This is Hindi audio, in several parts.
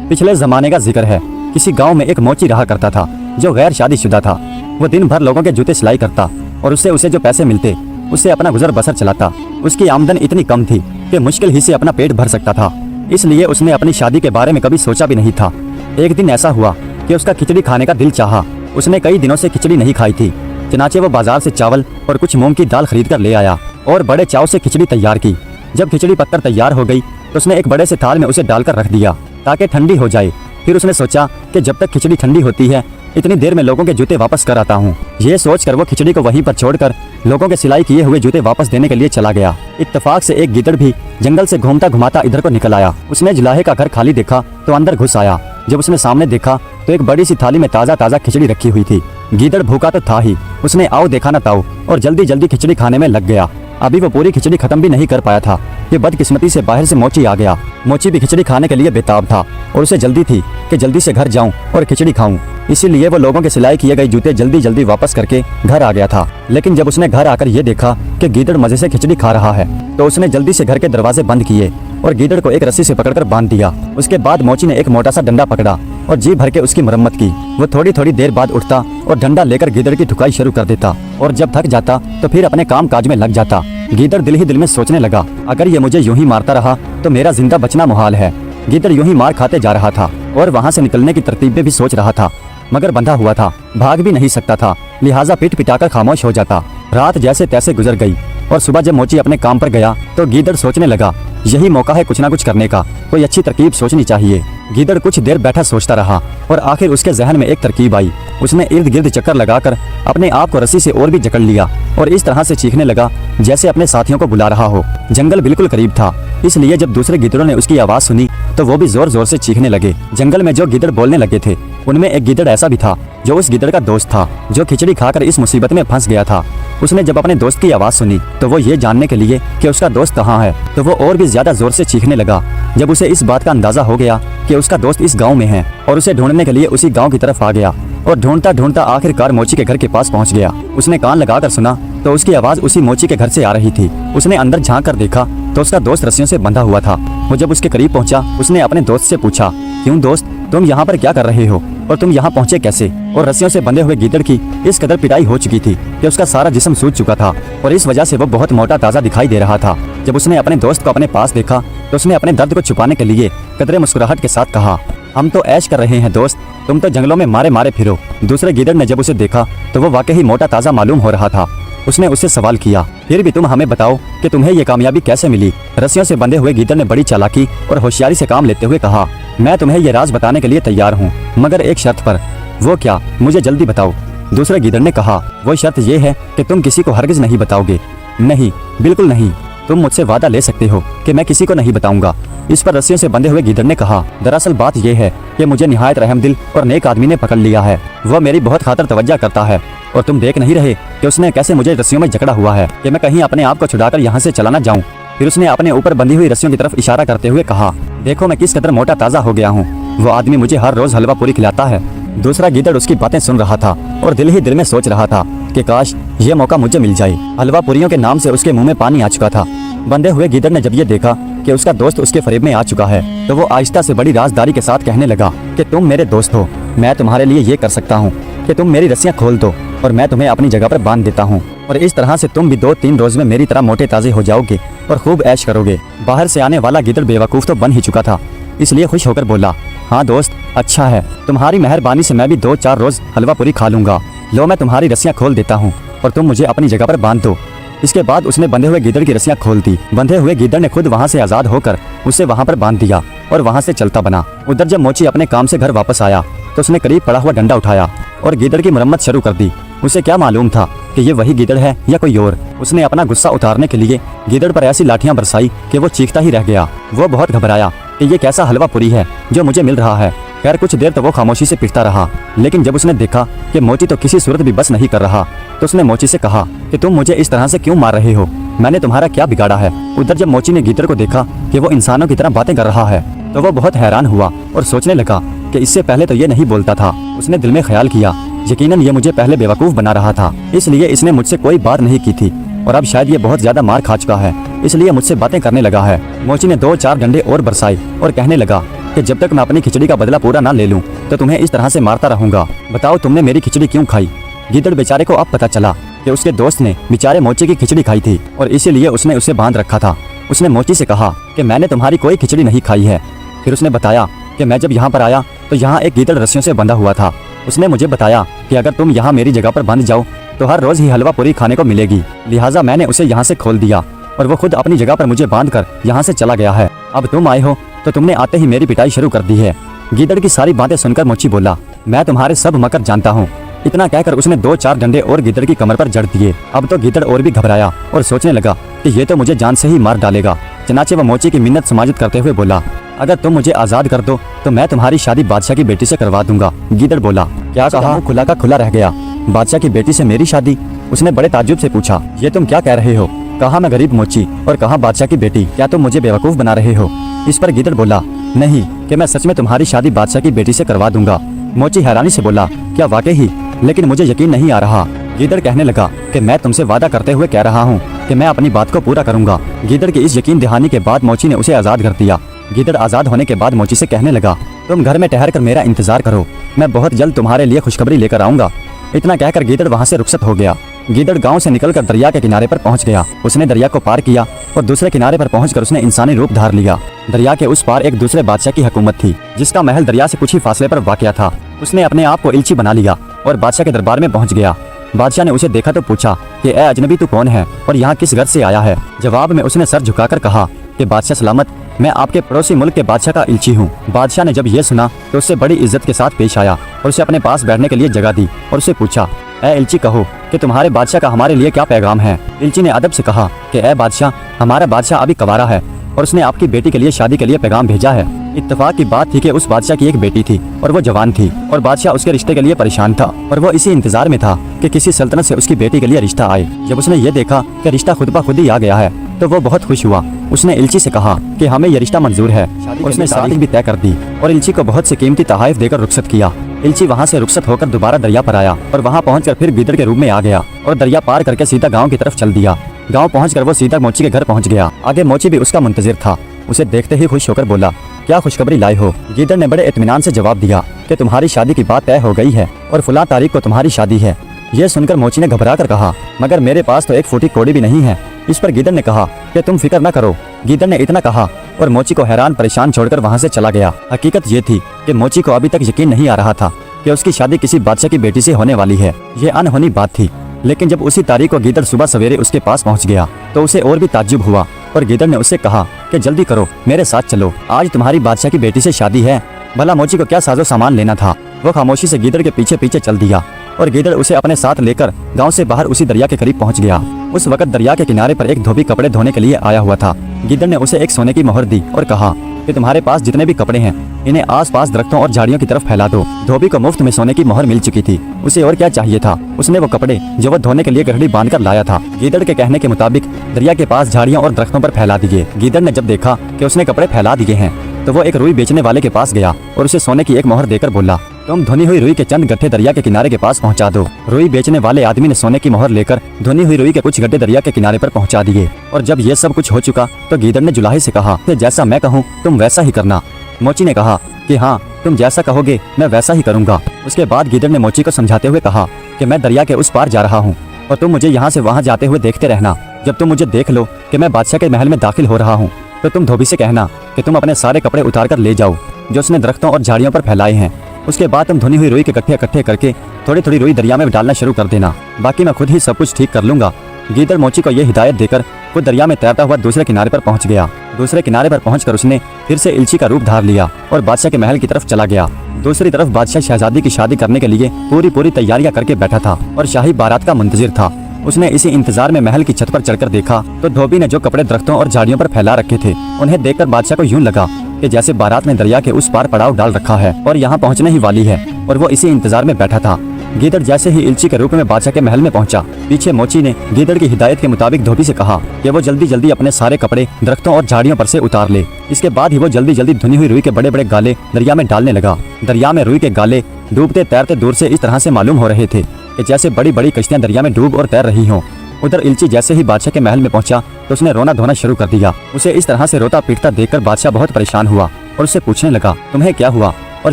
पिछले जमाने का जिक्र है। किसी गांव में एक मोची रहा करता था जो गैर शादीशुदा था। वो दिन भर लोगों के जूते सिलाई करता और उससे उसे जो पैसे मिलते उससे अपना गुजर बसर चलाता। उसकी आमदन इतनी कम थी कि मुश्किल ही से अपना पेट भर सकता था, इसलिए उसने अपनी शादी के बारे में कभी सोचा भी नहीं था। एक दिन ऐसा हुआ कि उसका खिचड़ी खाने का दिल चाहा। उसने कई दिनों से खिचड़ी नहीं खाई थी। चनाचे वो बाजार से चावल और कुछ मूंग की दाल खरीद कर ले आया और बड़े चाव से खिचड़ी तैयार की। जब खिचड़ी पककर तैयार हो गई तो उसने एक बड़े से थाल में उसे डालकर रख दिया ताकि ठंडी हो जाए। फिर उसने सोचा कि जब तक खिचड़ी ठंडी होती है इतनी देर में लोगों के जूते वापस कर आता हूँ। ये सोचकर वो खिचड़ी को वहीं पर छोड़कर लोगों के सिलाई किए हुए जूते वापस देने के लिए चला गया। इत्तेफाक से एक गीदड़ भी जंगल से घूमता घुमाता इधर को निकल आया। उसने जुलाहे का घर खाली देखा तो अंदर घुस आया। जब उसने सामने देखा तो एक बड़ी सी थाली में ताज़ा ताज़ा खिचड़ी रखी हुई थी। गीदड़ भूखा तो था ही, उसने आओ देखा न ताओ और जल्दी जल्दी खिचड़ी खाने में लग गया। अभी वो पूरी खिचड़ी खत्म भी नहीं कर पाया था कि बदकिस्मती से बाहर से मोची आ गया। मोची भी खिचड़ी खाने के लिए बेताब था और उसे जल्दी थी कि जल्दी से घर जाऊं और खिचड़ी खाऊं। इसीलिए वो लोगों के सिलाई किए गए जूते जल्दी जल्दी वापस करके घर आ गया था। लेकिन जब उसने घर आकर ये देखा कि गीदड़ मजे से खिचड़ी खा रहा है तो उसने जल्दी से घर के दरवाजे बंद किए और गीदड़ को एक रस्सी से पकड़कर बांध दिया। उसके बाद मोची ने एक मोटा सा डंडा पकड़ा और जी भर के उसकी मरम्मत की। वो थोड़ी थोड़ी देर बाद उठता और डंडा लेकर गीदड़ की ठुकाई शुरू कर देता और जब थक जाता तो फिर अपने काम काज में लग जाता। गीदड़ दिल ही दिल में सोचने लगा, अगर ये मुझे यूं ही मारता रहा तो मेरा जिंदा बचना मुहाल है। गीदड़ यूं ही मार खाते जा रहा था और वहाँ से निकलने की तरतीबें भी सोच रहा था, मगर बंधा हुआ था, भाग भी नहीं सकता था, लिहाजा पीट पिटाकर खामोश हो जाता। रात जैसे तैसे गुजर गई और सुबह जब मोची अपने काम पर गया तो गीदड़ सोचने लगा, यही मौका है कुछ ना कुछ करने का, कोई अच्छी तरकीब सोचनी चाहिए। गीदड़ कुछ देर बैठा सोचता रहा और आखिर उसके जहन में एक तरकीब आई। उसने इर्द गिर्द चक्कर लगाकर अपने आप को रस्सी से और भी जकड़ लिया और इस तरह से चीखने लगा जैसे अपने साथियों को बुला रहा हो। जंगल बिल्कुल करीब था, इसलिए जब दूसरे गीदड़ों ने उसकी आवाज सुनी तो वो भी जोर जोर से चीखने लगे। जंगल में जो गीदड़ बोलने लगे थे उनमें एक गीदड़ ऐसा भी था जो उस गीदड़ का दोस्त था, जो खिचड़ी खाकर इस मुसीबत में फंस गया था। उसने जब अपने दोस्त की आवाज सुनी तो वो ये जानने के लिए कि उसका दोस्त कहाँ है तो वो और भी ज्यादा जोर से चीखने लगा। जब उसे इस बात का अंदाजा हो गया कि उसका दोस्त इस गांव में है और उसे ढूंढने के लिए उसी गांव की तरफ आ गया और ढूंढता ढूंढता आखिरकार मोची के घर के पास पहुंच गया। उसने कान लगाकर सुना तो उसकी आवाज उसी मोची के घर से आ रही थी। उसने अंदर झांक कर देखा तो उसका दोस्त रस्सियों से बंधा हुआ था। वो जब उसके करीब पहुंचा उसने अपने दोस्त से पूछा, क्यों दोस्त, तुम यहाँ पर क्या कर रहे हो और तुम यहाँ पहुँचे कैसे? और रस्सियों से बंधे हुए गीदड़ की इस कदर पिटाई हो चुकी थी कि उसका सारा जिस्म सूज चुका था और इस वजह से वो बहुत मोटा ताज़ा दिखाई दे रहा था। जब उसने अपने दोस्त को अपने पास देखा तो उसने अपने दर्द को छुपाने के लिए कदरे मुस्कुराहट के साथ कहा, हम तो ऐश कर रहे हैं दोस्त, तुम तो जंगलों में मारे मारे फिरो। दूसरे गीदड़ ने जब उसे देखा तो वो वाकई मोटा ताज़ा मालूम हो रहा था। उसने उससे सवाल किया, फिर भी तुम हमें बताओ कि तुम्हें ये कामयाबी कैसे मिली? रस्सियों से बंधे हुए गीदड़ ने बड़ी चालाकी और होशियारी से काम लेते हुए कहा, मैं तुम्हें ये राज बताने के लिए तैयार हूँ, मगर एक शर्त पर। वो क्या, मुझे जल्दी बताओ। दूसरे गीदड़ ने कहा, वो शर्त ये है कि तुम किसी को हरगिज नहीं बताओगे। नहीं, बिल्कुल नहीं, तुम मुझसे वादा ले सकते हो कि मैं किसी को नहीं बताऊंगा। इस पर रस्सियों से बंधे हुए गीदड़ ने कहा, दरअसल बात यह है कि मुझे निहायत रहमदिल और नेक आदमी ने पकड़ लिया है। वो मेरी बहुत खातर तवज्जो करता है और तुम देख नहीं रहे कि उसने कैसे मुझे रस्सियों में जकड़ा हुआ है कि मैं कहीं अपने आप को छुड़ाकर यहाँ से चला न जाऊँ। फिर उसने अपने ऊपर बंधी हुई रस्सियों की तरफ इशारा करते हुए कहा, देखो मैं किस कदर मोटा ताज़ा हो गया हूँ। वो आदमी मुझे हर रोज हलवा पूरी खिलाता है। दूसरा गीदड़ उसकी बातें सुन रहा था और दिल ही दिल में सोच रहा था कि काश ये मौका मुझे मिल जाए। हलवा पूरियों के नाम से उसके मुंह में पानी आ चुका था। बंधे हुए गीदड़ ने जब ये देखा कि उसका दोस्त उसके फरेब में आ चुका है तो वो आहिस्ता से बड़ी राजदारी के साथ कहने लगा कि तुम मेरे दोस्त हो, मैं तुम्हारे लिए ये कर सकता हूँ कि तुम मेरी रस्सियाँ खोल दो और मैं तुम्हें अपनी जगह पर बांध देता हूँ और इस तरह से तुम भी 2-3 रोज में मेरी तरह मोटे ताज़े हो जाओगे और खूब ऐश करोगे। बाहर से आने वाला गीदड़ बेवकूफ़ तो बन ही चुका था, इसलिए खुश होकर बोला, हाँ दोस्त, अच्छा है, तुम्हारी मेहरबानी से मैं भी 2-4 रोज हलवा पूरी खा लूंगा। लो मैं तुम्हारी रस्सियाँ खोल देता हूँ और तुम मुझे अपनी जगह पर बांध दो। इसके बाद उसने बंधे हुए गीदड़ की रस्सियाँ खोल दी। बंधे हुए गीदड़ ने खुद वहाँ से आज़ाद होकर उसे वहाँ पर बांध दिया और वहाँ से चलता बना। उधर जब मोची अपने काम से घर वापस आया तो उसने करीब पड़ा हुआ डंडा उठाया और गीदड़ की मरम्मत शुरू कर दी। उसे क्या मालूम था कि ये वही गीदड़ है या कोई और। उसने अपना गुस्सा उतारने के लिए गीदड़ पर ऐसी लाठियां बरसाई कि वो चीखता ही रह गया। वो बहुत घबराया कि ये कैसा हलवा पूरी है जो मुझे मिल रहा है। खैर कुछ देर तो वो खामोशी से पिटता रहा, लेकिन जब उसने देखा कि मोची तो किसी सूरत भी बस नहीं कर रहा तो उसने मोची से कहा कि तुम मुझे इस तरह से क्यों मार रहे हो, मैंने तुम्हारा क्या बिगाड़ा है। उधर जब मोची ने गीदड़ को देखा कि वो इंसानों की तरह बातें कर रहा है तो वो बहुत हैरान हुआ और सोचने लगा कि इससे पहले तो ये नहीं बोलता था। उसने दिल में ख्याल किया, यकीनन ये मुझे पहले बेवकूफ़ बना रहा था, इसलिए इसने मुझसे कोई बात नहीं की थी और अब शायद ये बहुत ज्यादा मार खा चुका है, इसलिए मुझसे बातें करने लगा है। मोची ने 2-4 डंडे और बरसाए और कहने लगा, कि जब तक मैं अपनी खिचड़ी का बदला पूरा ना ले लूं तो तुम्हें इस तरह से मारता रहूंगा। बताओ तुमने मेरी खिचड़ी क्यों खाई? गीदड़ बेचारे को अब पता चला कि उसके दोस्त ने बेचारे मोची की खिचड़ी खाई थी और इसीलिए उसने उसे बांध रखा था। उसने मोची से कहा कि मैंने तुम्हारी कोई खिचड़ी नहीं खाई है। फिर उसने बताया कि मैं जब यहाँ पर आया तो यहाँ एक गीदड़ रस्सियों से बंधा हुआ था। उसने मुझे बताया कि अगर तुम यहाँ मेरी जगह पर बंध जाओ तो हर रोज ही हलवा पूरी खाने को मिलेगी, लिहाजा मैंने उसे यहाँ से खोल दिया और वो खुद अपनी जगह पर मुझे बांधकर यहाँ से चला गया है। अब तुम आए हो तो तुमने आते ही मेरी पिटाई शुरू कर दी है। गीदड़ की सारी बातें सुनकर मोची बोला, मैं तुम्हारे सब मकर जानता हूँ। इतना कहकर उसने 2-4 डंडे और गीदड़ की कमर पर जड़ दिए। अब तो गीदड़ और भी घबराया और सोचने लगा कि ये तो मुझे जान से ही मार डालेगा। चनाचे व मोची की मिन्नत समाजित करते हुए बोला, अगर तुम मुझे आजाद कर दो तो मैं तुम्हारी शादी बादशाह की बेटी से करवा दूंगा। गीदड़ बोला, क्या कहा? खुला का खुला रह गया। बादशाह की बेटी से मेरी शादी? उसने बड़े ताज्जुब से पूछा, ये तुम क्या कह रहे हो? कहा मैं गरीब मोची और कहा बादशाह की बेटी, क्या तुम मुझे बेवकूफ बना रहे हो? इस पर गीदड़ बोला, नहीं कि मैं सच में तुम्हारी शादी बादशाह की बेटी से करवा दूंगा। मोची हैरानी से बोला, क्या वाकई ही? लेकिन मुझे यकीन नहीं आ रहा। गीदड़ कहने लगा कि मैं तुमसे वादा करते हुए कह रहा हूँ कि मैं अपनी बात को पूरा करूंगा। गीदड़ की इस यकीन दहानी के बाद मोची ने उसे आजाद कर दिया। गीदड़ आजाद होने के बाद मोची से कहने लगा, तुम घर में ठहर कर मेरा इंतजार करो, मैं बहुत जल्द तुम्हारे लिए खुशखबरी लेकर आऊंगा। इतना कहकर गीदड़ वहाँ से रुखसत हो गया। गीदड़ गांव से निकलकर दरिया के किनारे पर पहुंच गया। उसने दरिया को पार किया और दूसरे किनारे पर पहुंचकर उसने इंसानी रूप धार लिया। दरिया के उस पार एक दूसरे बादशाह की हुकूमत थी जिसका महल दरिया से कुछ ही फासले पर वाक़या था। उसने अपने आप को इल्ची बना लिया और बादशाह के दरबार में पहुंच गया। बादशाह ने उसे देखा तो पूछा कि ए अजनबी तू कौन है और यहाँ किस घर से आया है? जवाब में उसने सर झुकाकर कहा कि बादशाह सलामत, मैं आपके पड़ोसी मुल्क के बादशाह का इल्ची हूँ। बादशाह ने जब ये सुना तो उससे बड़ी इज्जत के साथ पेश आया और उसे अपने पास बैठने के लिए जगह दी और उसे पूछा, ए इल्ची कहो कि तुम्हारे बादशाह का हमारे लिए क्या पैगाम है? इल्ची ने अदब से कहा कि ए बादशाह, हमारा बादशाह अभी कवारा है और उसने आपकी बेटी के लिए शादी के लिए पैगाम भेजा है। इत्तेफाक की बात थी कि उस बादशाह की एक बेटी थी और वो जवान थी और बादशाह उसके रिश्ते के लिए परेशान था और वो इसी इंतजार में था कि किसी सल्तनत से उसकी बेटी के लिए रिश्ता आए। जब उसने ये देखा कि रिश्ता खुद ब खुद ही आ गया है तो वो बहुत खुश हुआ। उसने इल्ची से कहा कि हमें ये रिश्ता मंजूर है और उसने तारीख भी तय कर दी और इल्ची को बहुत से कीमती तोहफे देकर रुखसत किया। इल्ची वहाँ से रुखसत होकर दोबारा दरिया पर आया और वहाँ पहुंचकर फिर गीदड़ के रूप में आ गया और दरिया पार करके सीधा गाँव की तरफ चल दिया। गाँव पहुंचकर वो सीधा मोची के घर पहुंच गया। आगे मोची भी उसका मुंतजिर था। उसे देखते ही खुश होकर बोला, क्या खुशखबरी लाए हो? गीदड़ ने बड़े इत्मीनान से जवाब दिया कि तुम्हारी शादी की बात तय हो गई है और फुला तारीख को तुम्हारी शादी है। यह सुनकर मोची ने घबरा कर कहा, मगर मेरे पास तो एक फूटी कोड़ी भी नहीं है। इस पर गीदड़ ने कहा कि तुम फिक्र न करो। गीदड़ ने इतना कहा और मोची को हैरान परेशान छोड़कर वहाँ से चला गया। हकीकत ये थी कि मोची को अभी तक यकीन नहीं आ रहा था कि उसकी शादी किसी बादशाह की बेटी से होने वाली है। ये अनहोनी बात थी। लेकिन जब उसी तारीख को गीदड़ सुबह सवेरे उसके पास पहुंच गया तो उसे और भी ताज्जुब हुआ और गीदड़ ने उससे कहा कि जल्दी करो, मेरे साथ चलो, आज तुम्हारी बादशाह की बेटी से शादी है। भला मोची को क्या साजो सामान लेना था। वो खामोशी से गीदड़ के पीछे पीछे चल दिया और गीदड़ उसे अपने साथ लेकर गांव से बाहर उसी दरिया के करीब पहुंच गया। उस वक्त दरिया के किनारे पर एक धोबी कपड़े धोने के लिए आया हुआ था। गीदड़ ने उसे एक सोने की मोहर दी और कहा कि तुम्हारे पास जितने भी कपड़े हैं इन्हें आसपास दरख्तों और झाड़ियों की तरफ फैला दो। धोबी को मुफ्त में सोने की मोहर मिल चुकी थी, उसे और क्या चाहिए था। उसने वो कपड़े जो वो धोने के लिए गठड़ी बांधकर लाया था गीदड़ के कहने के मुताबिक दरिया के पास झाड़ियों और दरख्तों पर फैला दिए। गीदड़ ने जब देखा कि उसने कपड़े फैला दिए हैं तो वो एक रुई बेचने वाले के पास गया और उसे सोने की एक मोहर देकर बोला, तुम धुनी हुई रुई के चंद गड्ढे दरिया के किनारे के पास पहुंचा दो। रुई बेचने वाले आदमी ने सोने की मोहर लेकर धुनी हुई रुई के कुछ गड्ढे दरिया के किनारे पर पहुंचा दिए। और जब ये सब कुछ हो चुका तो गीदड़ ने जुलाहे से कहा कि जैसा मैं कहूँ तुम वैसा ही करना। मोची ने कहा कि हाँ, तुम जैसा कहोगे मैं वैसा ही करूँगा। उसके बाद गीदड़ ने मोची को समझाते हुए कहा कि मैं दरिया के उस पार जा रहा हूँ और तुम मुझे यहाँ से वहाँ जाते हुए देखते रहना। जब तुम मुझे देख लो कि मैं बादशाह के महल में दाखिल हो रहा हूँ तो तुम धोबी से कहना कि तुम अपने सारे कपड़े उतार कर ले जाओ जो उसने दरख्तों और झाड़ियों पर फैलाए हैं। उसके बाद तुम धुनी हुई रुई के गट्ठे इकट्ठे करके थोड़ी थोड़ी रुई दरिया में डालना शुरू कर देना, बाकी मैं खुद ही सब कुछ ठीक कर लूंगा। गीदड़ मोची को यह हिदायत देकर खुद दरिया में तैरता हुआ दूसरे किनारे पर पहुंच गया। दूसरे किनारे पर पहुंचकर उसने फिर से इल्ची का रूप धार लिया और बादशाह के महल की तरफ चला गया। दूसरी तरफ बादशाह शहजादी की शादी करने के लिए पूरी तैयारियां करके बैठा था और शाही बारात का मुंतजिर था। उसने इसी इंतजार में महल की छत पर चढ़कर देखा तो धोबी ने जो कपड़े दरख्तों और झाड़ियों पर फैला रखे थे उन्हें देखकर बादशाह को यूं लगा कि जैसे बारात ने दरिया के उस पार पड़ाव डाल रखा है और यहाँ पहुँचने ही वाली है और वो इसी इंतजार में बैठा था। गीदड़ जैसे ही इल्ची के रूप में बादशाह के महल में पहुंचा, पीछे मोची ने गीदड़ की हिदायत के मुताबिक धोबी से कहा कि वो जल्दी जल्दी अपने सारे कपड़े दरख्तों और झाड़ियों पर से उतार ले। इसके बाद ही वो जल्दी जल्दी धुनी हुई रुई के बड़े बड़े गाले दरिया में डालने लगा। दरिया में रुई के गाले डूबते तैरते दूर से इस तरह से मालूम हो रहे थे कि जैसे बड़ी बड़ी कश्तियां दरिया में डूब और तैर रही हों। उधर इल्ची जैसे ही बादशाह के महल में पहुंचा तो उसने रोना धोना शुरू कर दिया। उसे इस तरह से रोता पीटता देखकर बादशाह बहुत परेशान हुआ और उससे पूछने लगा, तुम्हें क्या हुआ और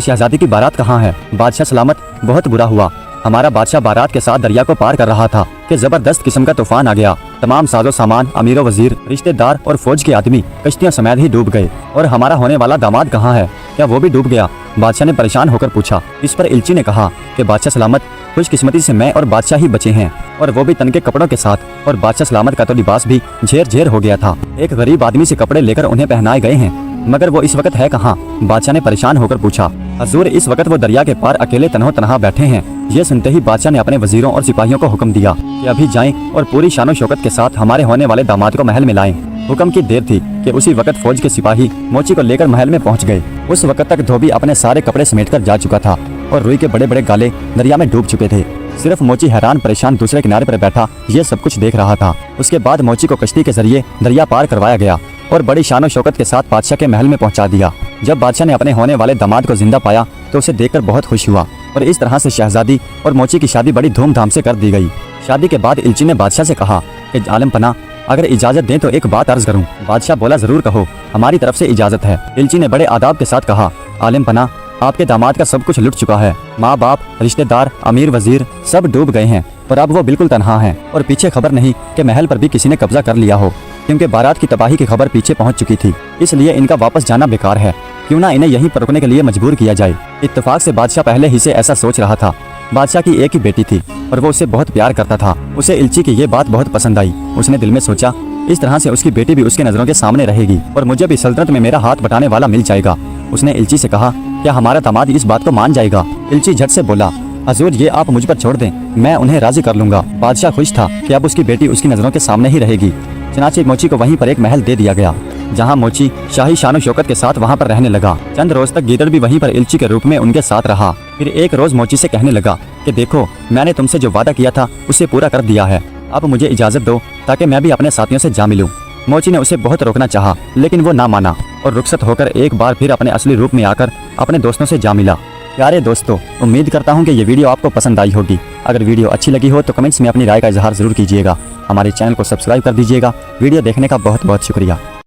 शहजादी की बारात कहाँ है? बादशाह सलामत, बहुत बुरा हुआ। हमारा बादशाह बारात के साथ दरिया को पार कर रहा था कि जबरदस्त किस्म का तूफान आ गया। तमाम साजो सामान, अमीरो वजीर, रिश्तेदार और फौज के आदमी कश्तियां समेत ही डूब गए। और हमारा होने वाला दामाद कहाँ है? क्या वो भी डूब गया? बादशाह ने परेशान होकर पूछा। इस पर इल्ची ने कहा कि बादशाह सलामत, खुशकिस्मती से मैं और बादशाह ही बचे हैं, और वो भी तन के कपड़ों के साथ। और बादशाह सलामत का तो लिबास भी झेर झेर हो गया था। एक गरीब आदमी से कपड़े लेकर उन्हें पहनाए गए हैं, मगर वो इस वक्त है कहाँ? बादशाह ने परेशान होकर पूछा। हजूर, इस वक्त वो दरिया के पार अकेले तन्हो तनहा बैठे हैं। ये सुनते ही बादशाह ने अपने वजीरों और सिपाहियों को हुक्म दिया कि अभी जाएं और पूरी शानो शौकत के साथ हमारे होने वाले दामाद को महल में लाएं। हुक्म की देर थी कि उसी वक्त फौज के सिपाही मोची को लेकर महल में पहुंच गए। उस वक्त तक धोबी अपने सारे कपड़े समेटकर जा चुका था और रुई के बड़े बड़े गाले दरिया में डूब चुके थे। सिर्फ मोची हैरान परेशान दूसरे किनारे पर बैठा ये सब कुछ देख रहा था। उसके बाद मोची को कश्ती के जरिए दरिया पार करवाया गया और बड़ी शानो शौकत के साथ बादशाह के महल में पहुंचा दिया। जब बादशाह ने अपने होने वाले दामाद को जिंदा पाया तो उसे देखकर बहुत खुश हुआ और इस तरह से शहजादी और मोची की शादी बड़ी धूमधाम से कर दी गई। शादी के बाद इल्ची ने बादशाह से कहा कि आलम पना, अगर इजाजत दें तो एक बात अर्ज करूं। बादशाह बोला, जरूर कहो, हमारी तरफ से इजाजत है। इल्ची ने बड़े आदाब के साथ कहा, आलम पना, आपके दामाद का सब कुछ लुट चुका है। माँ बाप, रिश्तेदार, अमीर वजीर सब डूब गए हैं और अब वो बिल्कुल तनहा हैं और पीछे खबर नहीं कि महल पर भी किसी ने कब्जा कर लिया हो, क्योंकि बारात की तबाही की खबर पीछे पहुंच चुकी थी। इसलिए इनका वापस जाना बेकार है। क्यों ना इन्हें यहीं पर रुकने के लिए मजबूर किया जाए। इत्तेफाक से बादशाह पहले ही से ऐसा सोच रहा था। बादशाह की एक ही बेटी थी और वो उससे बहुत प्यार करता था। उसे इल्ची की ये बात बहुत पसंद आई। उसने दिल में सोचा, इस तरह से उसकी बेटी भी उसके नजरों के सामने रहेगी और मुझे भी सल्तनत में मेरा हाथ बटाने वाला मिल जाएगा। उसने इल्ची से कहा, क्या हमारा दामाद इस बात को मान जाएगा? इल्ची झट से बोला, हजूर, ये आप मुझ पर छोड़ दें, मैं उन्हें राजी कर लूंगा। बादशाह खुश था कि अब उसकी बेटी उसकी नजरों के सामने ही रहेगी। चनाचे मोची को वहीं पर एक महल दे दिया गया, जहां मोची शाही शानो शौकत के साथ वहां पर रहने लगा। चंद रोज तक गीदड़ भी वहीं पर इल्ची के रूप में उनके साथ रहा। फिर एक रोज मोची से कहने लगा कि देखो, मैंने तुमसे जो वादा किया था उसे पूरा कर दिया है। अब मुझे इजाजत दो ताकि मैं भी अपने साथियों से जा मिलूं। मोची ने उसे बहुत रोकना चाहा, लेकिन वो ना माना और रुखसत होकर एक बार फिर अपने असली रूप में आकर अपने दोस्तों से जा मिला। प्यारे दोस्तों, उम्मीद करता हूँ कि ये वीडियो आपको पसंद आई होगी। अगर वीडियो अच्छी लगी हो तो कमेंट्स में अपनी राय का इजहार जरूर कीजिएगा। हमारे चैनल को सब्सक्राइब कर दीजिएगा। वीडियो देखने का बहुत बहुत शुक्रिया।